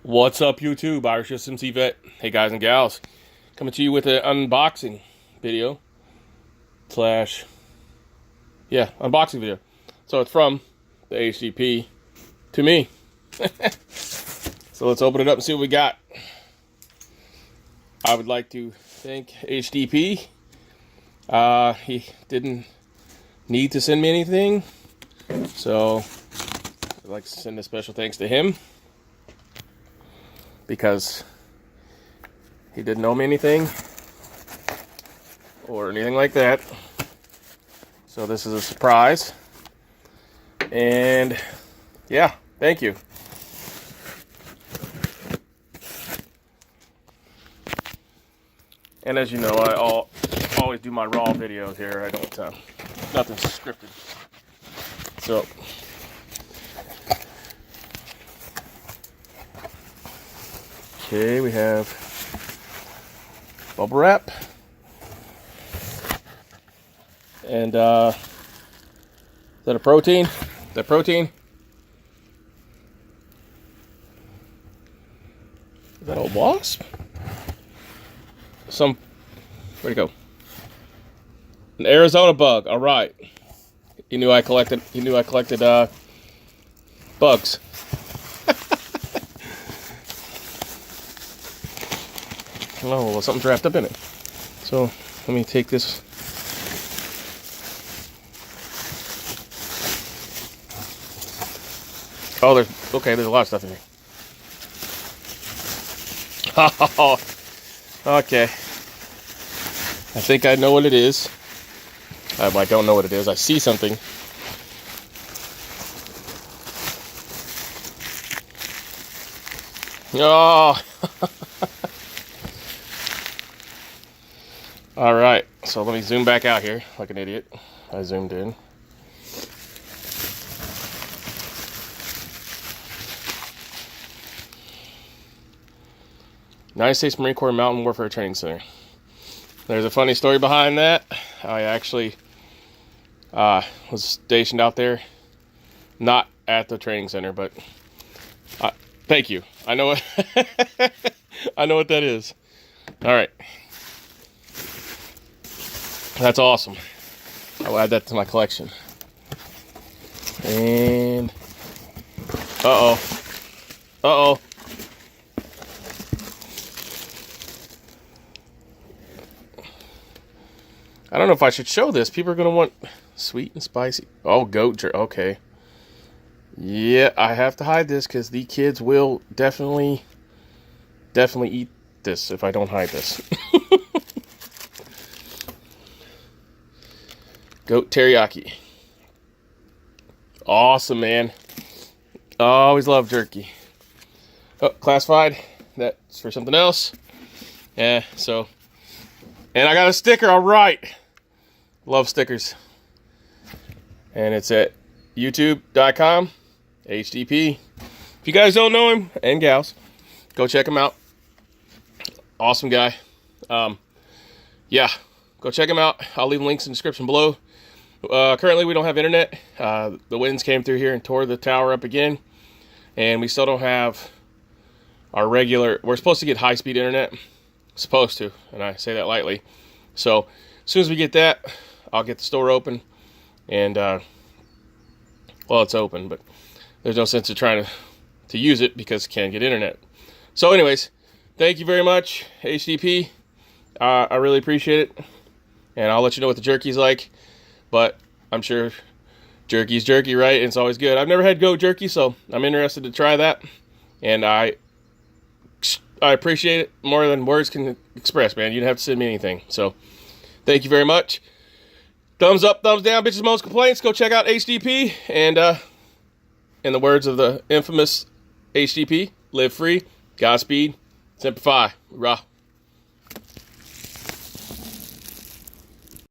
What's up, YouTube? Irish Systems Vet. Hey, guys and gals. Coming to you with an unboxing video. Unboxing video. So it's from the HDP to me. So let's open it up and see what we got. I would like to thank HDP. He didn't need to send me anything. So I'd like to send a special thanks to him, because he didn't owe me anything or anything like that. So this is a surprise. And yeah, thank you. And as you know, I always do my raw videos here. I don't, nothing's scripted. So okay, we have bubble wrap, and is that a protein? Is that protein? Is that a wasp? Where'd it go? An Arizona bug. All right. He knew I collected bugs. Oh, well, something's wrapped up in it. So let me take this. Oh, there's a lot of stuff in here. Oh, okay. I think I know what it is. I don't know what it is. I see something. Oh. All right, so let me zoom back out here like an idiot. I zoomed in. United States Marine Corps Mountain Warfare Training Center. There's a funny story behind that. I actually was stationed out there, not at the training center, but thank you. I know what I know what that is. All right. That's awesome. I'll add that to my collection. And uh-oh. I don't know if I should show this. People are going to want sweet and spicy. Oh, goat jerky. Okay. Yeah, I have to hide this because the kids will definitely eat this if I don't hide this. Goat teriyaki. Awesome, man. Always love jerky. Oh, classified. That's for something else. Yeah, so. And I got a sticker, all right. Love stickers. And it's at youtube.com, HDP. If you guys don't know him, and gals, go check him out. Awesome guy. Yeah, go check him out. I'll leave links in the description below. Currently, we don't have internet. The winds came through here and tore the tower up again. And we still don't have our regular... We're supposed to get high-speed internet. Supposed to, and I say that lightly. So, as soon as we get that, I'll get the store open. And, well, it's open, but there's no sense of trying to use it because you can't get internet. So, anyways, thank you very much, HDP. I really appreciate it. And I'll let you know what the jerky's like. But I'm sure jerky's jerky, right? And it's always good. I've never had goat jerky, so I'm interested to try that. And I appreciate it more than words can express, man. You didn't have to send me anything. So, thank you very much. Thumbs up, thumbs down, bitches, most complaints. Go check out HDP. And, in the words of the infamous HDP, live free, Godspeed, Semper Fi, rah.